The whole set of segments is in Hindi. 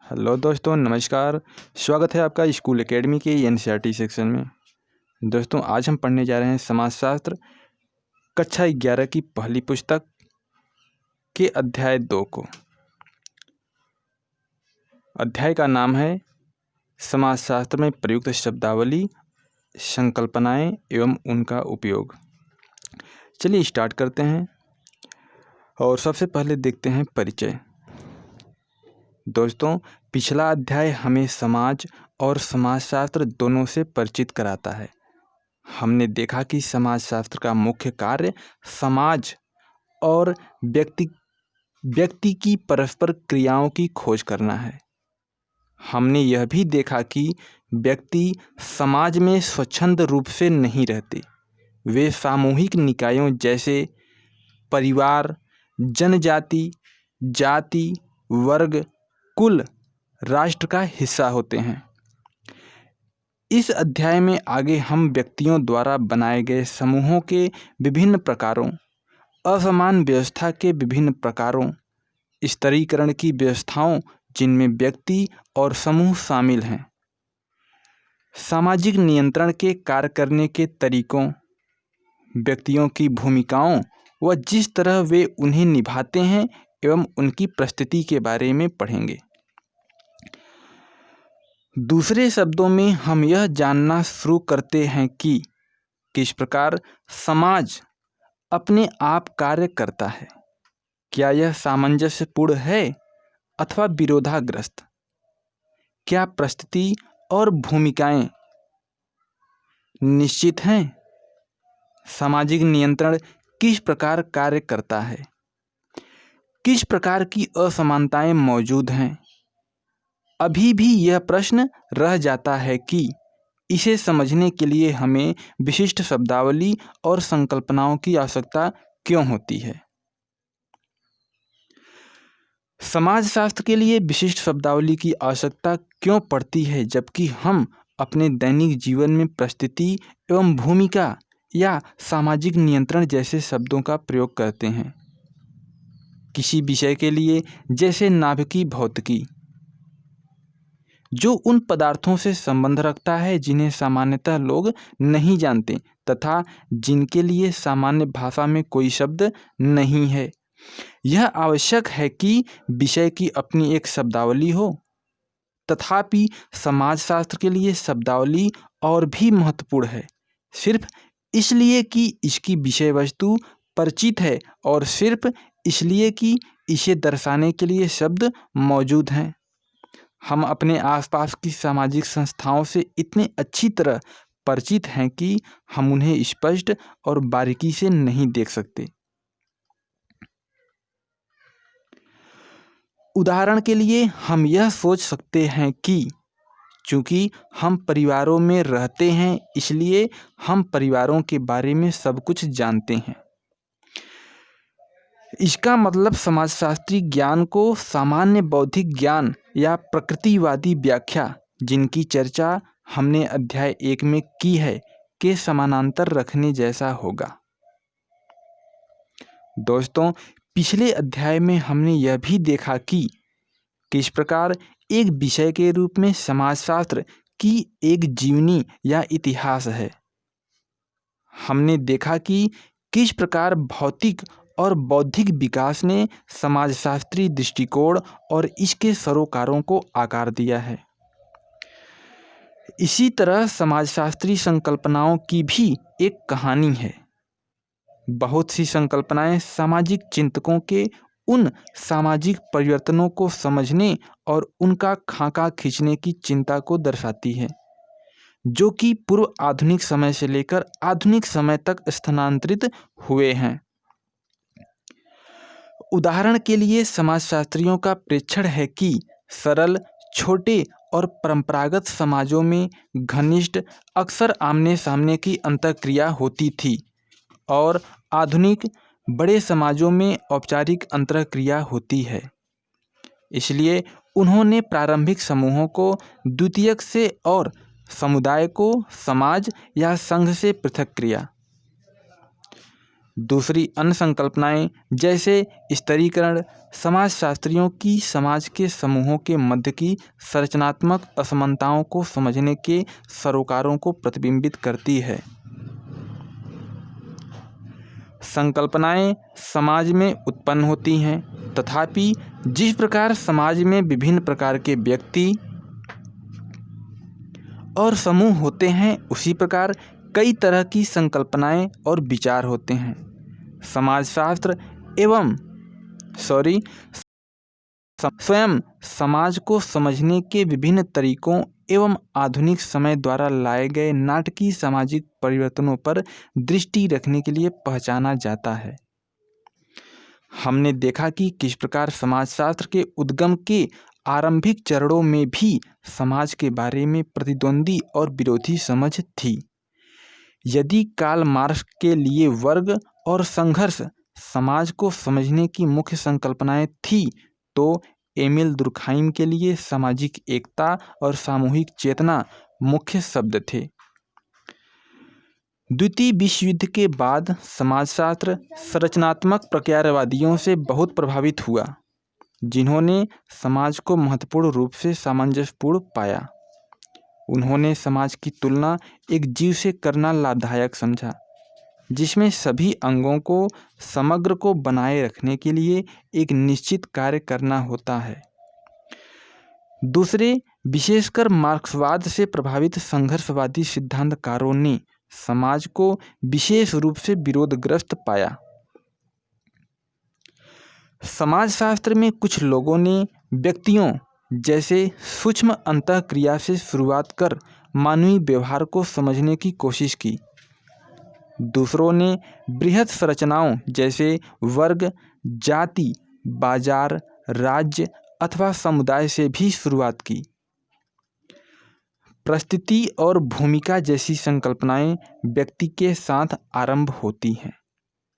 हेलो दोस्तों, नमस्कार। स्वागत है आपका स्कूल एकेडमी के एनसीईआरटी सेक्शन में। दोस्तों, आज हम पढ़ने जा रहे हैं समाजशास्त्र कक्षा 11 की पहली पुस्तक के अध्याय 2 को। अध्याय का नाम है समाजशास्त्र में प्रयुक्त शब्दावली, संकल्पनाएं एवं उनका उपयोग। चलिए स्टार्ट करते हैं और सबसे पहले देखते हैं परिचय। दोस्तों, पिछला अध्याय हमें समाज और समाजशास्त्र दोनों से परिचित कराता है। हमने देखा कि समाजशास्त्र का मुख्य कार्य समाज और व्यक्ति की परस्पर क्रियाओं की खोज करना है। हमने यह भी देखा कि व्यक्ति समाज में स्वच्छंद रूप से नहीं रहते। वे सामूहिक निकायों जैसे परिवार, जनजाति, जाति, वर्ग, कुल, राष्ट्र का हिस्सा होते हैं। इस अध्याय में आगे हम व्यक्तियों द्वारा बनाए गए समूहों के विभिन्न प्रकारों, असमान व्यवस्था के विभिन्न प्रकारों, स्तरीकरण की व्यवस्थाओं जिनमें व्यक्ति और समूह शामिल हैं, सामाजिक नियंत्रण के कार्य करने के तरीकों, व्यक्तियों की भूमिकाओं व जिस तरह वे उन्हें निभाते हैं एवं उनकी प्रस्तुति के बारे में पढ़ेंगे। दूसरे शब्दों में हम यह जानना शुरू करते हैं कि किस प्रकार समाज अपने आप कार्य करता है। क्या यह सामंजस्यपूर्ण है अथवा विरोधाग्रस्त? क्या प्रस्तुति और भूमिकाएं निश्चित हैं? सामाजिक नियंत्रण किस प्रकार कार्य करता है? किस प्रकार की असमानताएं मौजूद हैं? अभी भी यह प्रश्न रह जाता है कि इसे समझने के लिए हमें विशिष्ट शब्दावली और संकल्पनाओं की आवश्यकता क्यों होती है। समाजशास्त्र के लिए विशिष्ट शब्दावली की आवश्यकता क्यों पड़ती है, जबकि हम अपने दैनिक जीवन में प्रस्तुति एवं भूमिका या सामाजिक नियंत्रण जैसे शब्दों का प्रयोग करते हैं। किसी विषय के लिए, जैसे नाभिकीय भौतिकी, जो उन पदार्थों से संबंध रखता है जिन्हें सामान्यतः लोग नहीं जानते तथा जिनके लिए सामान्य भाषा में कोई शब्द नहीं है। यह आवश्यक है कि विषय की अपनी एक शब्दावली हो। तथापि समाजशास्त्र के लिए शब्दावली और भी महत्वपूर्ण है, सिर्फ इसलिए कि इसकी विषय वस्तु परिचित है और सिर्फ इसलिए कि इसे दर्शाने के लिए शब्द मौजूद हैं। हम अपने आसपास की सामाजिक संस्थाओं से इतने अच्छी तरह परिचित हैं कि हम उन्हें स्पष्ट और बारीकी से नहीं देख सकते। उदाहरण के लिए हम यह सोच सकते हैं कि चूंकि हम परिवारों में रहते हैं, इसलिए हम परिवारों के बारे में सब कुछ जानते हैं। इसका मतलब समाजशास्त्री ज्ञान को सामान्य बौद्धिक ज्ञान या प्रकृतिवादी व्याख्या, जिनकी चर्चा हमने अध्याय 1 में की है, के समानांतर रखने जैसा होगा। दोस्तों, पिछले अध्याय में हमने यह भी देखा कि किस प्रकार एक विषय के रूप में समाजशास्त्र की एक जीवनी या इतिहास है। हमने देखा कि किस प्रकार भौतिक और बौद्धिक विकास ने समाजशास्त्री दृष्टिकोण और इसके सरोकारों को आकार दिया है। इसी तरह समाजशास्त्री संकल्पनाओं की भी एक कहानी है। बहुत सी संकल्पनाएं सामाजिक चिंतकों के उन सामाजिक परिवर्तनों को समझने और उनका खाका खींचने की चिंता को दर्शाती है, जो कि पूर्व आधुनिक समय से लेकर आधुनिक समय तक स्थानांतरित हुए हैं। उदाहरण के लिए समाजशास्त्रियों का प्रेक्षण है कि सरल, छोटे और परंपरागत समाजों में घनिष्ठ, अक्सर आमने सामने की अंतःक्रिया होती थी और आधुनिक बड़े समाजों में औपचारिक अंतःक्रिया होती है। इसलिए उन्होंने प्रारंभिक समूहों को द्वितीयक से और समुदाय को समाज या संघ से पृथक किया। दूसरी अन्य संकल्पनाएं जैसे स्तरीकरण समाजशास्त्रियों की समाज के समूहों के मध्य की संरचनात्मक असमानताओं को समझने के सरोकारों को प्रतिबिंबित करती है। संकल्पनाएं समाज में उत्पन्न होती हैं, तथापि जिस प्रकार समाज में विभिन्न प्रकार के व्यक्ति और समूह होते हैं, उसी प्रकार कई तरह की संकल्पनाएं और विचार होते हैं। समाजशास्त्र स्वयं समाज को समझने के विभिन्न तरीकों एवं आधुनिक समय द्वारा लाए गए नाटकीय सामाजिक परिवर्तनों पर दृष्टि रखने के लिए पहचाना जाता है। हमने देखा कि किस प्रकार समाजशास्त्र के उद्गम के आरंभिक चरणों में भी समाज के बारे में प्रतिद्वंदी और विरोधी समझ थी। यदि कार्ल मार्क्स के लिए वर्ग और संघर्ष समाज को समझने की मुख्य संकल्पनाएं थी, तो एमिल दुर्खाइम के लिए सामाजिक एकता और सामूहिक चेतना मुख्य शब्द थे। द्वितीय विश्व युद्ध के बाद समाजशास्त्र संरचनात्मक प्रक्रियावादियों से बहुत प्रभावित हुआ, जिन्होंने समाज को महत्वपूर्ण रूप से सामंजस्यपूर्ण पाया। उन्होंने समाज की तुलना एक जीव से करना लाभदायक समझा, जिसमें सभी अंगों को समग्र को बनाए रखने के लिए एक निश्चित कार्य करना होता है। दूसरे, विशेषकर मार्क्सवाद से प्रभावित संघर्षवादी सिद्धांतकारों ने समाज को विशेष रूप से विरोधग्रस्त पाया। समाजशास्त्र में कुछ लोगों ने व्यक्तियों जैसे सूक्ष्म अंतःक्रिया से शुरुआत कर मानवीय व्यवहार को समझने की कोशिश की। दूसरों ने बृहद संरचनाओं जैसे वर्ग, जाति, बाजार, राज्य अथवा समुदाय से भी शुरुआत की। परिस्थिति और भूमिका जैसी संकल्पनाएं व्यक्ति के साथ आरंभ होती हैं।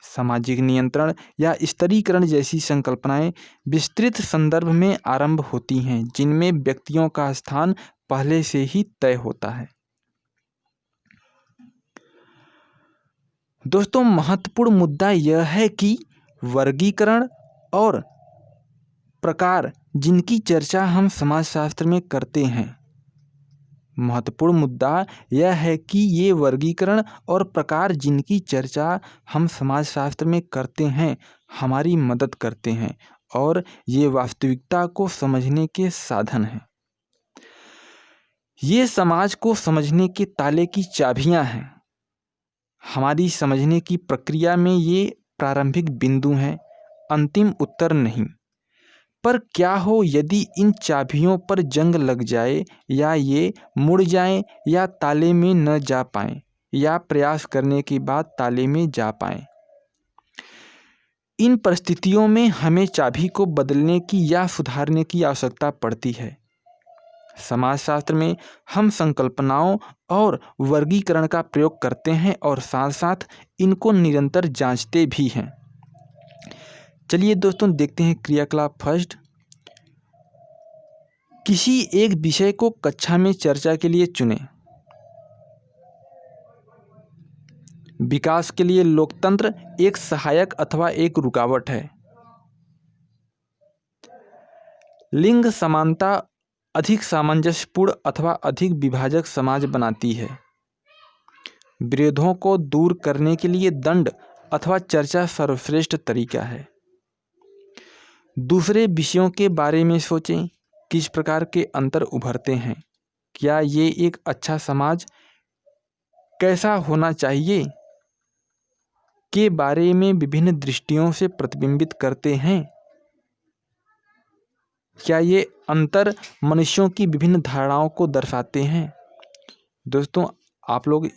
सामाजिक नियंत्रण या स्तरीकरण जैसी संकल्पनाएं विस्तृत संदर्भ में आरंभ होती हैं, जिनमें व्यक्तियों का स्थान पहले से ही तय होता है। दोस्तों, महत्वपूर्ण मुद्दा यह है कि वर्गीकरण और प्रकार जिनकी चर्चा हम समाजशास्त्र में करते हैं, महत्वपूर्ण मुद्दा यह है कि ये वर्गीकरण और प्रकार जिनकी चर्चा हम समाजशास्त्र में करते हैं हमारी मदद करते हैं और ये वास्तविकता को समझने के साधन हैं। ये समाज को समझने के ताले की चाबियां हैं। हमारी समझने की प्रक्रिया में ये प्रारंभिक बिंदु हैं, अंतिम उत्तर नहीं। पर क्या हो यदि इन चाबियों पर जंग लग जाए या ये मुड़ जाएं या ताले में न जा पाएं या प्रयास करने के बाद ताले में जा पाएं। इन परिस्थितियों में हमें चाबी को बदलने की या सुधारने की आवश्यकता पड़ती है। समाजशास्त्र में हम संकल्पनाओं और वर्गीकरण का प्रयोग करते हैं और साथ साथ इनको निरंतर जांचते भी हैं। चलिए दोस्तों, देखते हैं क्रियाकलाप फर्स्ट। किसी एक विषय को कक्षा में चर्चा के लिए चुनें। विकास के लिए लोकतंत्र एक सहायक अथवा एक रुकावट है। लिंग समानता अधिक सामंजस्यपूर्ण अथवा अधिक विभाजक समाज बनाती है। विरोधों को दूर करने के लिए दंड अथवा चर्चा सर्वश्रेष्ठ तरीका है। दूसरे विषयों के बारे में सोचें, किस प्रकार के अंतर उभरते हैं। क्या ये एक अच्छा समाज कैसा होना चाहिए के बारे में विभिन्न दृष्टियों से प्रतिबिंबित करते हैं। क्या ये अंतर मनुष्यों की विभिन्न धारणाओं को दर्शाते हैं। दोस्तों, आप लोग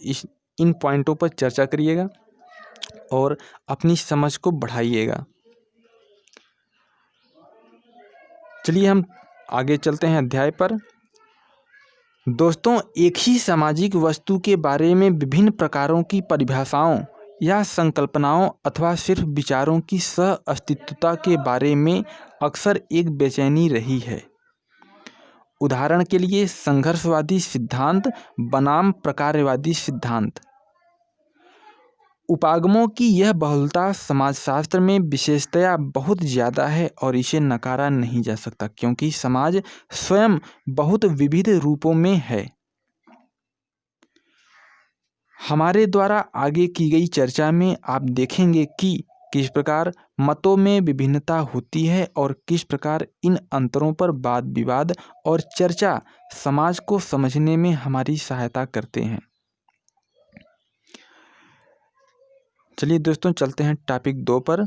इन पॉइंटों पर चर्चा करिएगा और अपनी समझ को बढ़ाइएगा। चलिए हम आगे चलते हैं अध्याय पर। दोस्तों, एक ही सामाजिक वस्तु के बारे में विभिन्न प्रकारों की परिभाषाओं या संकल्पनाओं अथवा सिर्फ विचारों की सह अस्तित्वता के बारे में अक्सर एक बेचैनी रही है। उदाहरण के लिए संघर्षवादी सिद्धांत बनाम प्रकारवादी सिद्धांत। उपागमों की यह बहुलता समाजशास्त्र में विशेषतया बहुत ज़्यादा है और इसे नकारा नहीं जा सकता, क्योंकि समाज स्वयं बहुत विविध रूपों में है। हमारे द्वारा आगे की गई चर्चा में आप देखेंगे कि किस प्रकार मतों में विभिन्नता होती है और किस प्रकार इन अंतरों पर वाद विवाद और चर्चा समाज को समझने में हमारी सहायता करते हैं। चलिए दोस्तों, चलते हैं टॉपिक 2 पर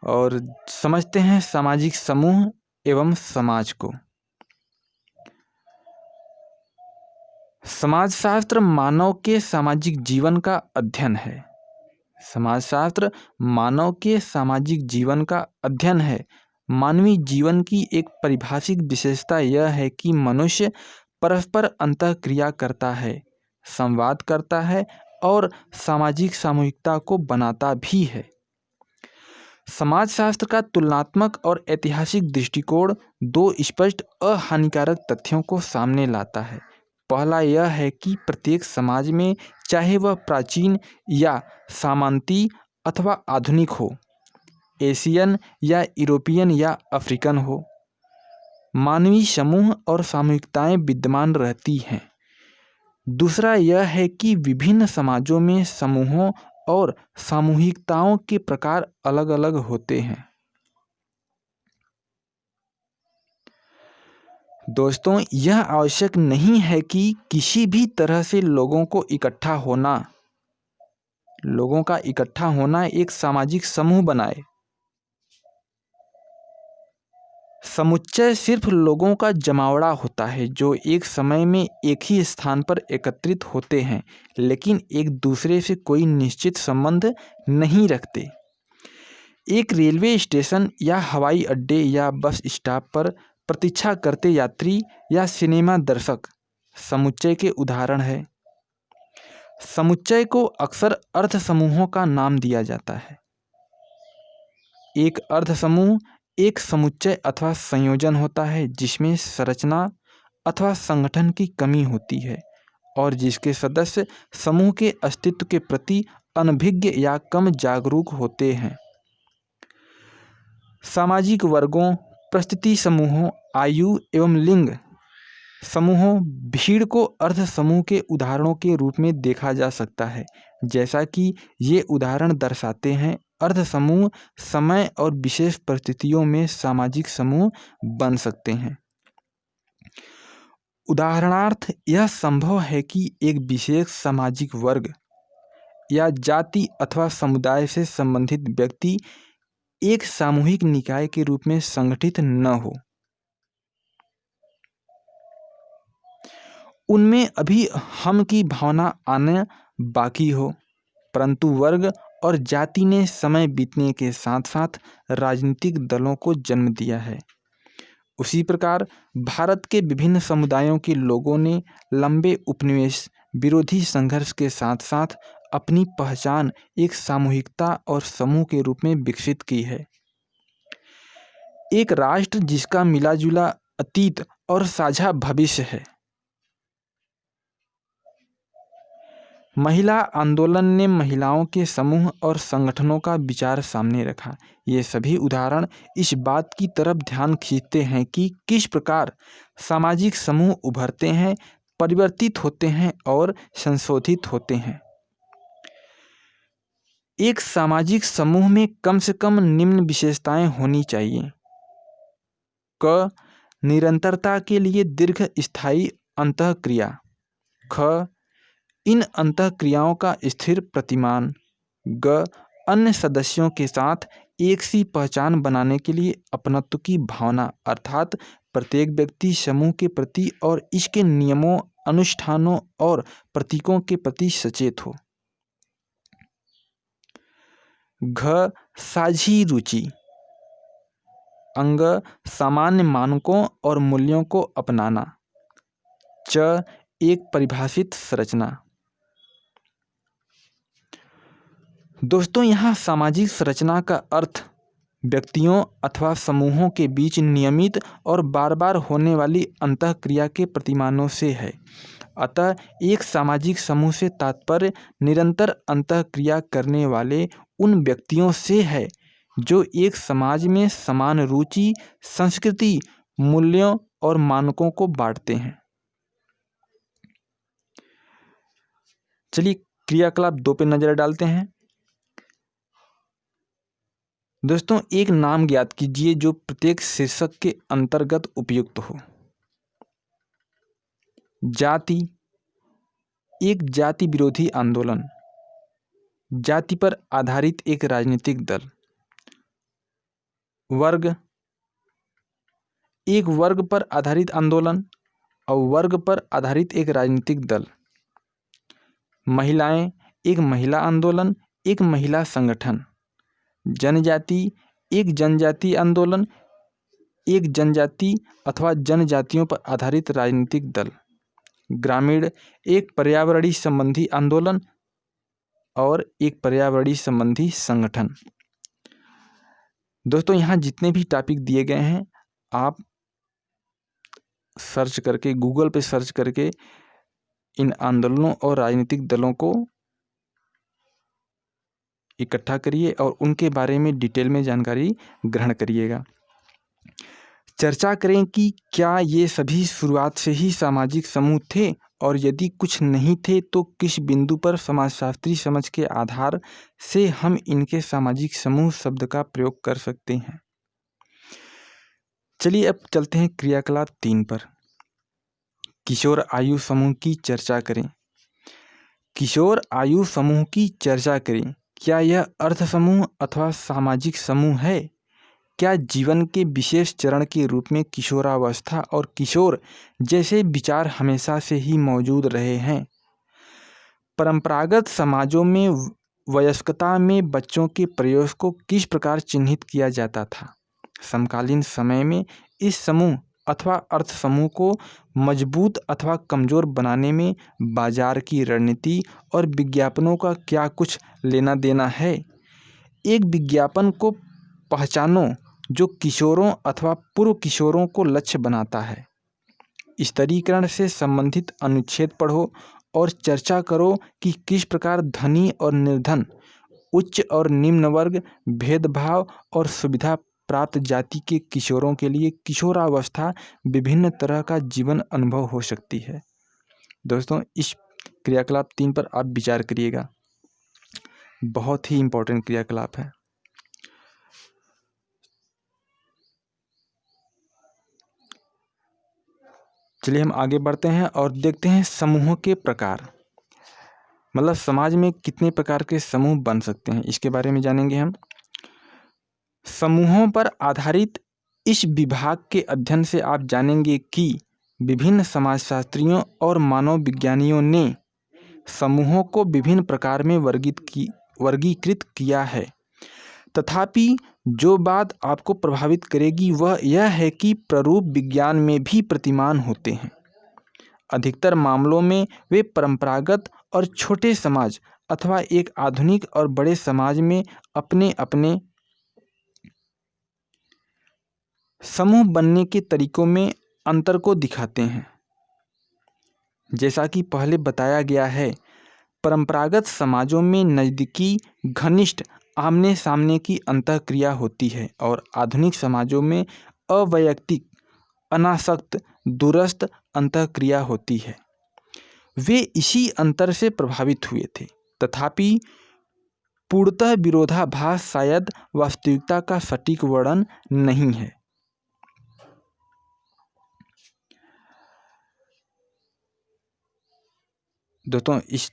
और समझते हैं सामाजिक समूह एवं समाज को। समाजशास्त्र मानव के सामाजिक जीवन का अध्ययन है। समाजशास्त्र मानव के सामाजिक जीवन का अध्ययन है। मानवीय जीवन की एक परिभाषिक विशेषता यह है कि मनुष्य परस्पर अंतःक्रिया करता है, संवाद करता है और सामाजिक सामूहिकता को बनाता भी है। समाजशास्त्र का तुलनात्मक और ऐतिहासिक दृष्टिकोण 2 स्पष्ट अहानिकारक तथ्यों को सामने लाता है। पहला यह है कि प्रत्येक समाज में, चाहे वह प्राचीन या सामंती अथवा आधुनिक हो, एशियन या यूरोपियन या अफ्रीकन हो, मानवीय समूह और सामूहिकताएं विद्यमान रहती हैं। दूसरा यह है कि विभिन्न समाजों में समूहों और सामूहिकताओं के प्रकार अलग अलग होते हैं। दोस्तों, यह आवश्यक नहीं है कि किसी भी तरह से लोगों का इकट्ठा होना एक सामाजिक समूह बनाए। समुच्चय सिर्फ लोगों का जमावड़ा होता है जो एक समय में एक ही स्थान पर एकत्रित होते हैं, लेकिन एक दूसरे से कोई निश्चित संबंध नहीं रखते। एक रेलवे स्टेशन या हवाई अड्डे या बस स्टॉप पर प्रतीक्षा करते यात्री या सिनेमा दर्शक समुच्चय के उदाहरण है। समुच्चय को अक्सर अर्ध समूहों का नाम दिया जाता है। एक अर्ध समूह एक समुच्चय अथवा संयोजन होता है जिसमें संरचना अथवा संगठन की कमी होती है और जिसके सदस्य समूह के अस्तित्व के प्रति अनभिज्ञ या कम जागरूक होते हैं। सामाजिक वर्गों, परिस्थिति समूहों, आयु एवं लिंग समूहों, भीड़ को अर्ध समूह के उदाहरणों के रूप में देखा जा सकता है। जैसा कि ये उदाहरण दर्शाते हैं, अर्ध समूह समय और विशेष परिस्थितियों में सामाजिक समूह बन सकते हैं। उदाहरणार्थ, यह संभव है कि एक विशेष सामाजिक वर्ग या जाति अथवा समुदाय से संबंधित व्यक्ति एक सामूहिक निकाय के रूप में संगठित न हो। उनमें अभी हम की भावना आना बाकी हो, परंतु वर्ग और जाति ने समय बीतने के साथ साथ राजनीतिक दलों को जन्म दिया है। उसी प्रकार भारत के विभिन्न समुदायों के लोगों ने लंबे उपनिवेश विरोधी संघर्ष के साथ साथ अपनी पहचान एक सामूहिकता और समूह के रूप में विकसित की है। एक राष्ट्र जिसका मिलाजुला अतीत और साझा भविष्य है। महिला आंदोलन ने महिलाओं के समूह और संगठनों का विचार सामने रखा। ये सभी उदाहरण इस बात की तरफ ध्यान खींचते हैं कि किस प्रकार सामाजिक समूह उभरते हैं, परिवर्तित होते हैं और संशोधित होते हैं। एक सामाजिक समूह में कम से कम निम्न विशेषताएं होनी चाहिए। क, निरंतरता के लिए दीर्घ स्थायी अंतःक्रिया। ख, इन अंतःक्रियाओं का स्थिर प्रतिमान। ग, अन्य सदस्यों के साथ एक सी पहचान बनाने के लिए अपनत्व की भावना, अर्थात प्रत्येक व्यक्ति समूह के प्रति और इसके नियमों, अनुष्ठानों और प्रतीकों के प्रति सचेत हो। घ, साझी रुचि। अंग, सामान्य मानकों और मूल्यों को अपनाना। च, एक परिभाषित संरचना। दोस्तों, यहाँ सामाजिक संरचना का अर्थ व्यक्तियों अथवा समूहों के बीच नियमित और बार बार होने वाली अंतःक्रिया के प्रतिमानों से है। अतः एक सामाजिक समूह से तात्पर्य निरंतर अंतःक्रिया करने वाले उन व्यक्तियों से है जो एक समाज में समान रुचि, संस्कृति, मूल्यों और मानकों को बांटते हैं। चलिए क्रियाकलाप 2 पे नजर डालते हैं। दोस्तों, एक नाम ज्ञात कीजिए जो प्रत्येक शीर्षक के अंतर्गत उपयुक्त हो। जाति, एक जाति विरोधी आंदोलन, जाति पर आधारित एक राजनीतिक दल। वर्ग, एक वर्ग पर आधारित आंदोलन और वर्ग पर आधारित एक राजनीतिक दल। महिलाएं, एक महिला आंदोलन, एक महिला संगठन। जनजाति, एक जनजाति आंदोलन, एक जनजाति अथवा जनजातियों पर आधारित राजनीतिक दल। ग्रामीण, एक पर्यावरणीय संबंधी आंदोलन और एक पर्यावरणीय संबंधी संगठन। दोस्तों, यहाँ जितने भी टॉपिक दिए गए हैं आप सर्च करके, गूगल पे सर्च करके इन आंदोलनों और राजनीतिक दलों को इकट्ठा करिए और उनके बारे में डिटेल में जानकारी ग्रहण करिएगा। चर्चा करें कि क्या ये सभी शुरुआत से ही सामाजिक समूह थे और यदि कुछ नहीं थे तो किस बिंदु पर समाजशास्त्री समझ के आधार से हम इनके सामाजिक समूह शब्द का प्रयोग कर सकते हैं। चलिए अब चलते हैं क्रियाकलाप 3 पर। किशोर आयु समूह की चर्चा करें। किशोर आयु समूह की चर्चा करें। क्या यह अर्थ समूह अथवा सामाजिक समूह है? क्या जीवन के विशेष चरण के रूप में किशोरावस्था और किशोर जैसे विचार हमेशा से ही मौजूद रहे हैं? परंपरागत समाजों में वयस्कता में बच्चों के प्रवेश को किस प्रकार चिन्हित किया जाता था? समकालीन समय में इस समूह अथवा अर्थ समूह को मजबूत अथवा कमजोर बनाने में बाजार की रणनीति और विज्ञापनों का क्या कुछ लेना देना है? एक विज्ञापन को पहचानो जो किशोरों अथवा पूर्व किशोरों को लक्ष्य बनाता है। स्तरीकरण से संबंधित अनुच्छेद पढ़ो और चर्चा करो कि किस प्रकार धनी और निर्धन, उच्च और निम्न वर्ग, भेदभाव और सुविधा प्राप्त जाति के किशोरों के लिए किशोरावस्था विभिन्न तरह का जीवन अनुभव हो सकती है। दोस्तों, इस क्रियाकलाप 3 पर आप विचार करिएगा, बहुत ही इम्पोर्टेंट क्रियाकलाप है। चलिए हम आगे बढ़ते हैं और देखते हैं समूहों के प्रकार, मतलब समाज में कितने प्रकार के समूह बन सकते हैं, इसके बारे में जानेंगे हम। समूहों पर आधारित इस विभाग के अध्ययन से आप जानेंगे कि विभिन्न समाजशास्त्रियों और मानव विज्ञानियों ने समूहों को विभिन्न प्रकार में वर्गीकृत किया है। तथापि जो बात आपको प्रभावित करेगी वह यह है कि प्ररूप विज्ञान में भी प्रतिमान होते हैं। अधिकतर मामलों में वे परंपरागत और छोटे समाज अथवा एक आधुनिक और बड़े समाज में अपने अपने समूह बनने के तरीकों में अंतर को दिखाते हैं। जैसा कि पहले बताया गया है, परंपरागत समाजों में नज़दीकी, घनिष्ठ, आमने सामने की अंतःक्रिया होती है और आधुनिक समाजों में अवैयक्तिक, अनासक्त, दूरस्थ अंतःक्रिया होती है। वे इसी अंतर से प्रभावित हुए थे, तथापि पूर्णतः विरोधाभास शायद वास्तविकता का सटीक वर्णन नहीं है। दोस्तों, इस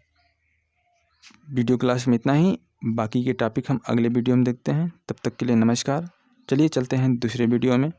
वीडियो क्लास में इतना ही। बाकी के टॉपिक हम अगले वीडियो में देखते हैं। तब तक के लिए नमस्कार। चलिए चलते हैं दूसरे वीडियो में।